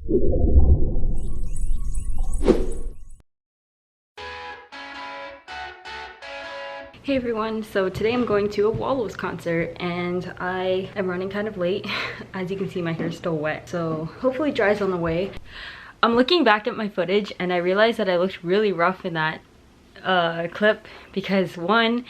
Hey everyone, so today I'm going to a Wallows concert and I am running kind of late. As you can see, my hair is still wet, so hopefully dries on the way. I'm looking back at my footage and I realized that I looked really rough in that clip because one,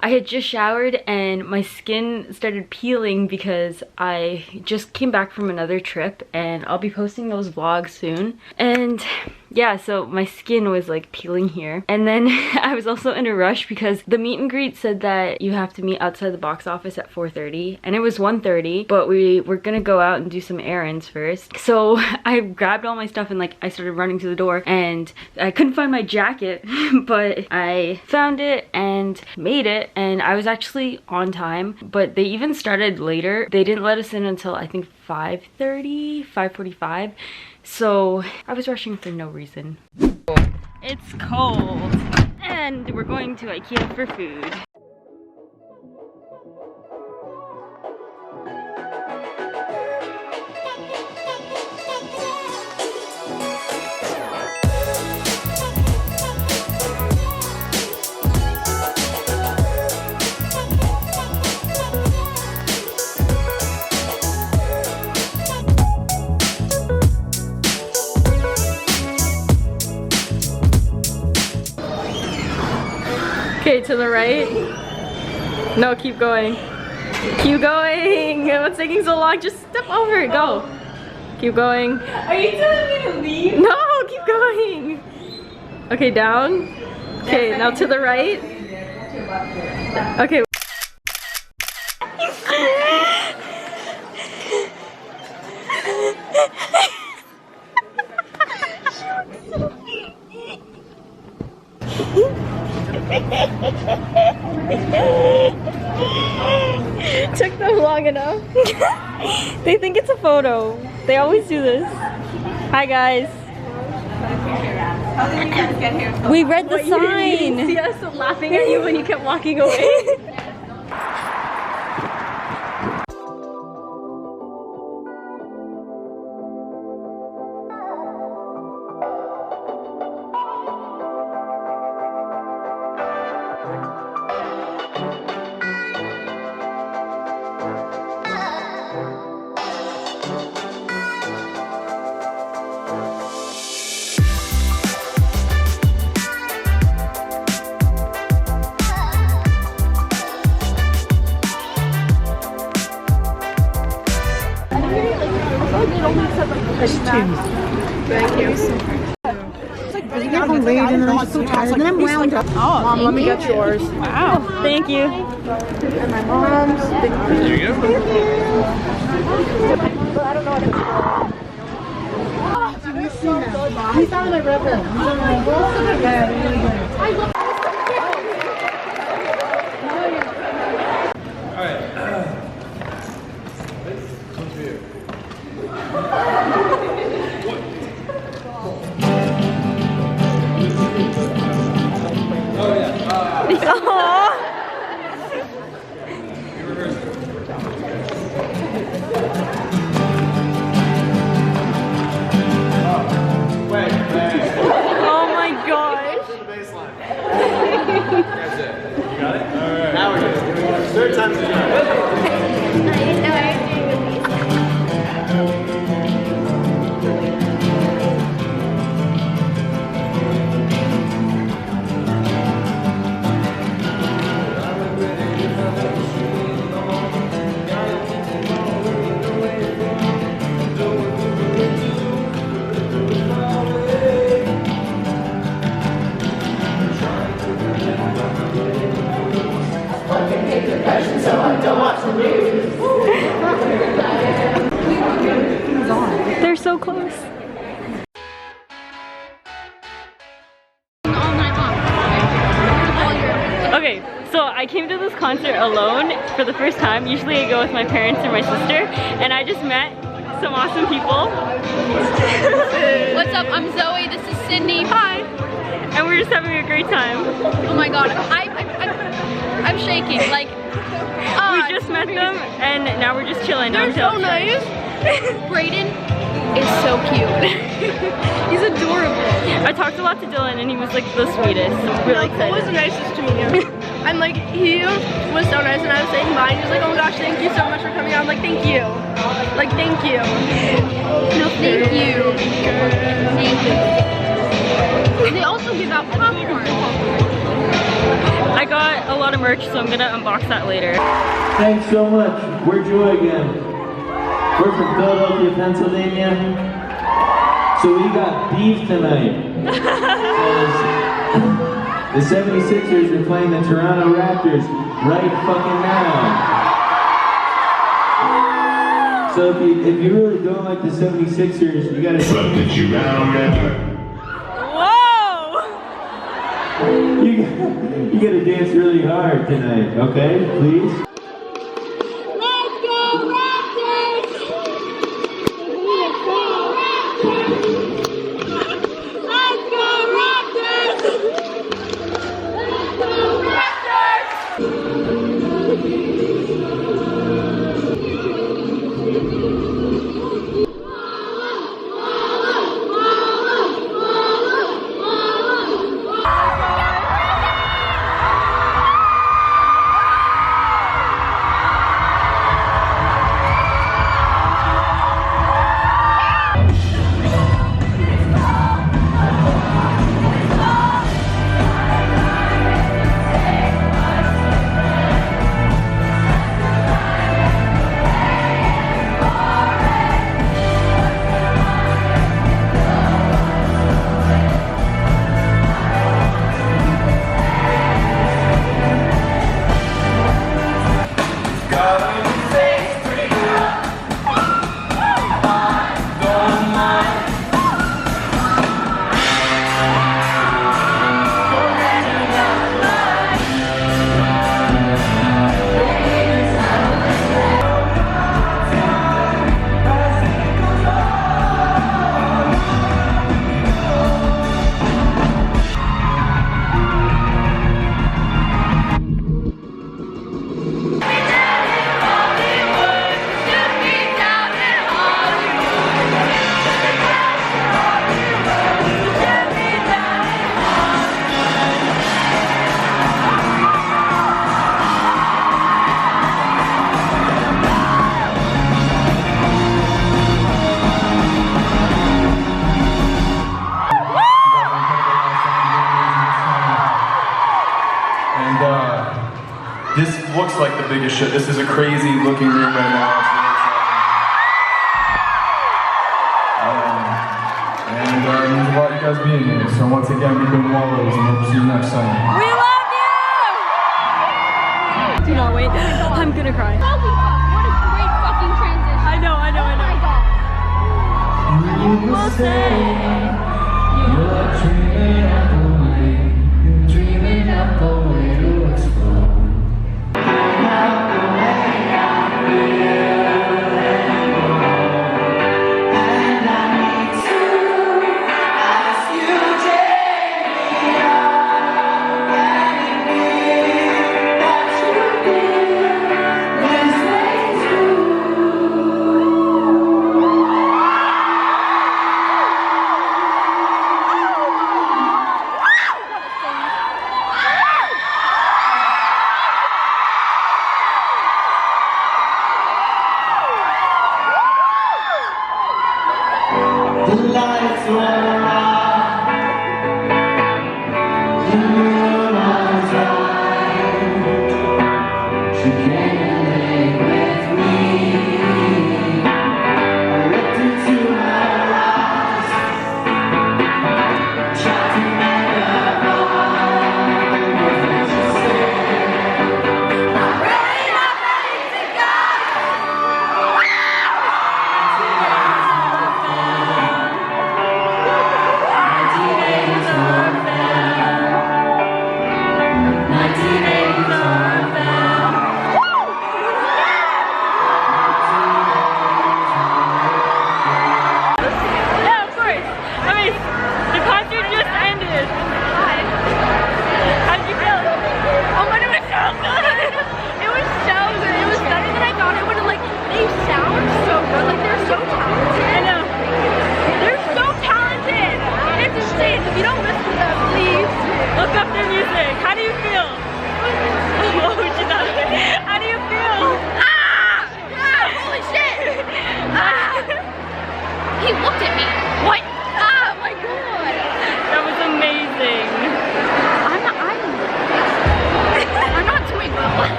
I had just showered and my skin started peeling because I just came back from another trip, and I'll be posting those vlogs soon. And yeah, so my skin was like peeling here. And then I was also in a rush because the meet and greet said that you have to meet outside the box office at 4:30 and it was 1:30, but we were gonna go out and do some errands first. So I grabbed all my stuff and like I started running to the door and I couldn't find my jacket, but I found it and made it. And I was actually on time, but they even started later. They didn't let us in until I think 5:30, 5:45. So I was rushing for no reason. It's cold and we're going to IKEA for food. Okay, to the right. No, keep going. Keep going. What's taking so long? Just step over it. Go. Keep going. Are you telling me to leave? No, keep going. Okay, down. Okay, now to the right. Okay. Took them long enough. They think it's a photo. They always do this. Hi guys. How did you guys get here? We read the sign. You didn't see us laughing at you when you kept walking away? Thank you. I'm Braeden and I'm so tired. And then I'm wound up. Oh, Mom, let me get yours. Wow, thank you. And my mom's. There you go. I don't know what it's called. He's on the river. He's on the river. Yeah, really good. Third time's the charm. They're so close. Okay, so I came to this concert alone for the first time. Usually I go with my parents or my sister, and I just met some awesome people. What's up? I'm Zoe. This is Sydney. Hi. And we're just having a great time. Oh my god. I'm shaking. Like, we just met them, and now we're just chilling. They're so nice. Braeden, is so cute. He's adorable. I talked a lot to Dylan and he was like the sweetest. Really excited. It was the nicest to meet you. And like he was so nice and I was saying bye and he's like, oh my gosh, thank you so much for coming out. I'm like, thank you. Like, thank you. No, thank you. Thank you. And they also give out popcorn. I got a lot of merch, so I'm gonna unbox that later. Thanks so much. We're Joy again. We're from Philadelphia, Pennsylvania. So we got beef tonight. The 76ers are playing the Toronto Raptors right fucking now. So if you really don't like the 76ers, you gotta... Whoa! You gotta dance really hard tonight, okay? Please? Let's go Raptors! Let's go Raptors! Let's go Raptors! This looks like the biggest shit. This is a crazy looking room right now. It's really exciting. It means a lot you guys being here. So once again, we've been Wallows and we'll see you next time. We love you! Do not wait. I'm gonna cry. Holy fuck, what a great fucking transition. I know. Oh my god. You will say you're dreaming up a way. You're dreaming up a way to explode.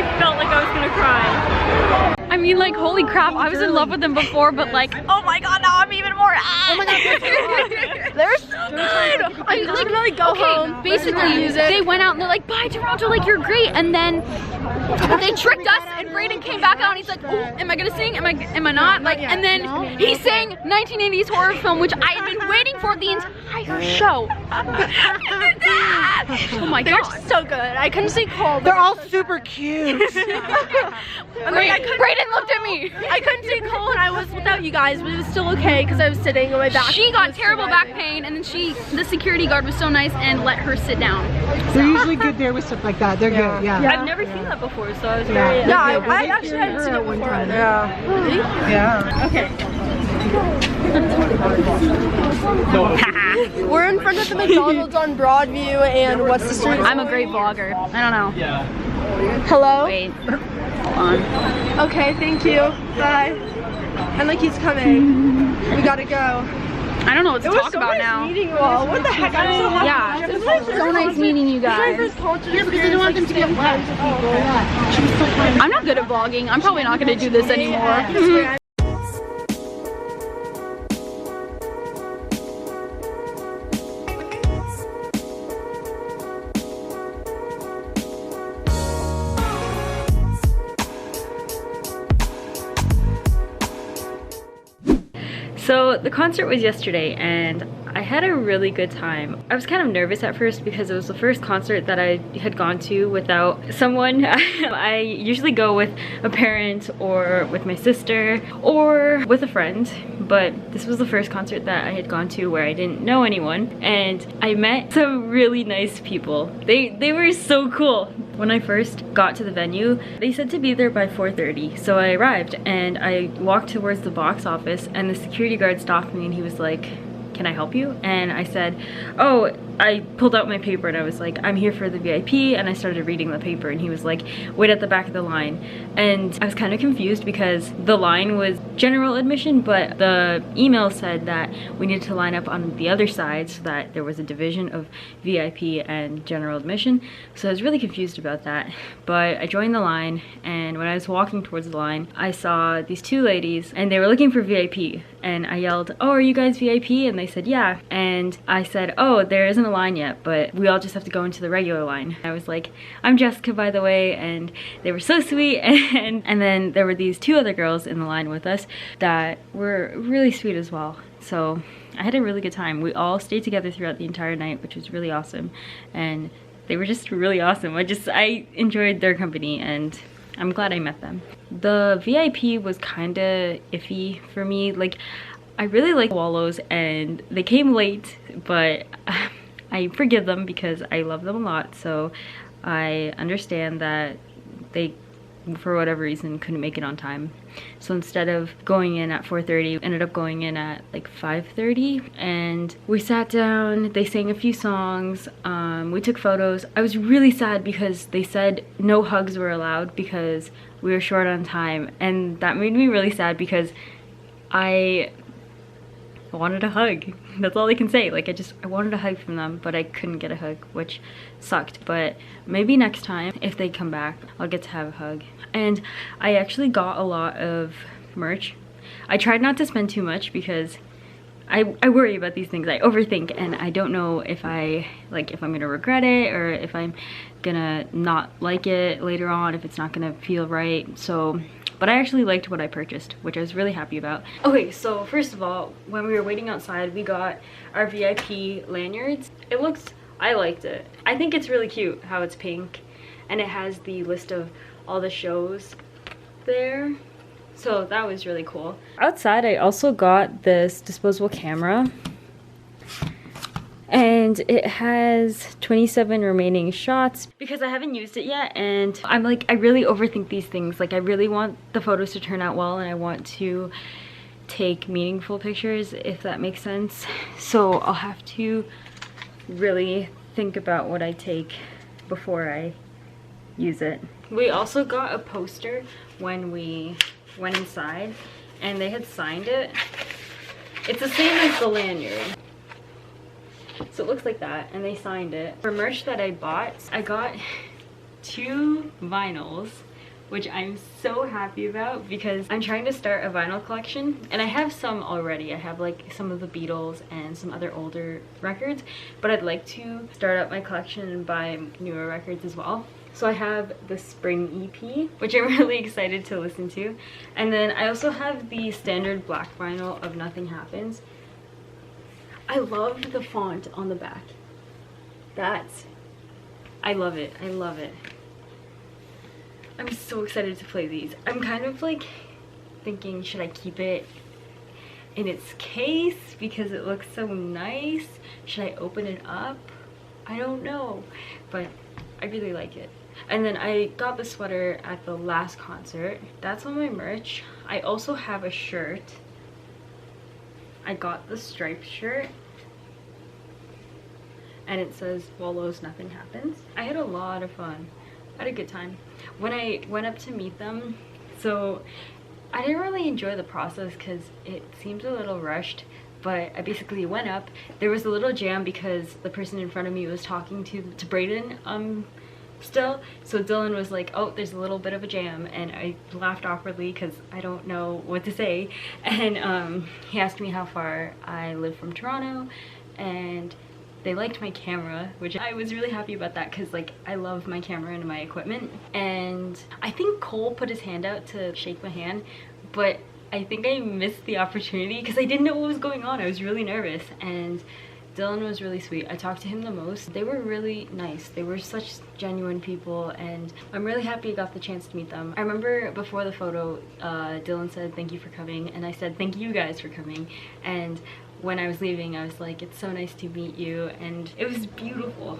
I felt like I was gonna cry. I mean, like, holy crap, I was in love with them before, but like, oh my god, now I'm even more. Oh my god, they're so good. I like, go home. Basically, they went out and they're like, bye Toronto, like you're great, and then they tricked us, and Braeden came back out and he's like, oh, am I gonna sing? Am I not? Like, and then he sang 1980s horror film, which I had been waiting for the entire show. Oh my They're god, so good. I couldn't see Cole. They're all super cute. Braeden looked at me. I couldn't see Cole and I was without you guys, but it was still okay because I was sitting on my back. She got terrible back pain, and then the security guard was so nice and let her sit down. They're usually good there with stuff like that. They're good, yeah. I've never seen that before, so I was very... Yeah, I actually hadn't seen it before. Yeah. Really? Yeah. Okay. We're in front of the McDonald's on Broadview, and what's the street? I'm a great vlogger. I don't know. Yeah. Hello? Wait. Hold on. Okay, thank you. Bye. And like he's coming. We gotta go. I don't know what to It was talk so about nice now. meeting you all. What the heck? I'm so happy. Yeah, This is my first so nice concert. meeting you This is my guys. first concert experience, want them to get friends with people. I'm not good at vlogging. I'm probably not gonna do this anymore. So the concert was yesterday and I had a really good time. I was kind of nervous at first because it was the first concert that I had gone to without someone. I usually go with a parent or with my sister or with a friend, but this was the first concert that I had gone to where I didn't know anyone, and I met some really nice people. They were so cool. When I first got to the venue, they said to be there by 4:30, so I arrived and I walked towards the box office and the security guard stopped me and he was like, "Can I help you?" And I said, "Oh," I pulled out my paper and I was like, "I'm here for the VIP," and I started reading the paper and he was like, "Wait at the back of the line." And I was kind of confused because the line was general admission, but the email said that we needed to line up on the other side so that there was a division of VIP and general admission. So I was really confused about that, but I joined the line, and when I was walking towards the line, I saw these two ladies and they were looking for VIP, and I yelled, "Oh, are you guys VIP?" And they said, "Yeah." And I said, "Oh, there isn't a line yet, but we all just have to go into the regular line." I was like, "I'm Jessica, by the way," and they were so sweet. And then there were these two other girls in the line with us that were really sweet as well. So I had a really good time. We all stayed together throughout the entire night, which was really awesome, and they were just really awesome. I enjoyed their company and I'm glad I met them. The VIP was kind of iffy for me. Like, I really like Wallows and they came late, but I forgive them because I love them a lot. So I understand that they, for whatever reason, couldn't make it on time. So instead of going in at 4:30, we ended up going in at like 5:30, and we sat down, they sang a few songs, we took photos. I was really sad because they said no hugs were allowed because we were short on time, and that made me really sad because I wanted a hug. That's all I can say. Like, I wanted a hug from them, but I couldn't get a hug, which sucked. But maybe next time, if they come back, I'll get to have a hug. And I actually got a lot of merch. I tried not to spend too much because I worry about these things. I overthink, and I don't know if I'm gonna regret it or if I'm gonna not like it later on, if it's not gonna feel right. So, but I actually liked what I purchased, which I was really happy about. Okay, so first of all, when we were waiting outside, we got our VIP lanyards. I liked it. I think it's really cute how it's pink and it has the list of all the shows there. So that was really cool. Outside, I also got this disposable camera, and it has 27 remaining shots because I haven't used it yet, and I'm like, I really overthink these things. Like, I really want the photos to turn out well, and I want to take meaningful pictures, if that makes sense. So I'll have to really think about what I take before I use it. We also got a poster when we went inside, and they had signed it. It's the same as the lanyard. So it looks like that, and they signed it. For merch that I bought, I got 2 vinyls, which I'm so happy about because I'm trying to start a vinyl collection, and I have some already. I have like some of the Beatles and some other older records, but I'd like to start up my collection and buy newer records as well. So I have the spring EP, which I'm really excited to listen to, and then I also have the standard black vinyl of Nothing Happens. I love the font on the back. I love it. I love it. I'm so excited to play these. I'm kind of like thinking, should I keep it in its case because it looks so nice? Should I open it up? I don't know, but I really like it. And then I got the sweater at the last concert. That's on my merch. I also have a shirt. I got the striped shirt, and it says Wallows Nothing Happens. I had a lot of fun. I had a good time. When I went up to meet them, so I didn't really enjoy the process because it seemed a little rushed, but I basically went up. There was a little jam because the person in front of me was talking to Braeden still. So Dylan was like, oh, there's a little bit of a jam, and I laughed awkwardly because I don't know what to say. And he asked me how far I live from Toronto, and they liked my camera, which I was really happy about that because like I love my camera and my equipment. And I think Cole put his hand out to shake my hand, but I think I missed the opportunity because I didn't know what was going on. I was really nervous, and Dylan was really sweet. I talked to him the most. They were really nice. They were such genuine people, and I'm really happy I got the chance to meet them. I remember before the photo, Dylan said thank you for coming, and I said thank you guys for coming. And when I was leaving, I was like, it's so nice to meet you, and it was beautiful.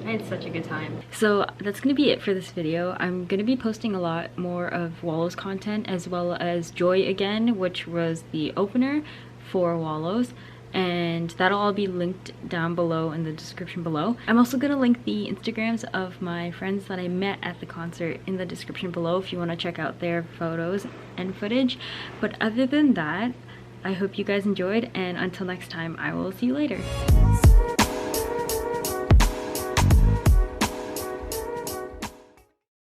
I had such a good time. So that's gonna be it for this video. I'm gonna be posting a lot more of Wallows content, as well as Joy Again, which was the opener for Wallows, and that'll all be linked down below in the description below. I'm also gonna link the Instagrams of my friends that I met at the concert in the description below if you want to check out their photos and footage. But other than that, I hope you guys enjoyed, and until next time, I will see you later.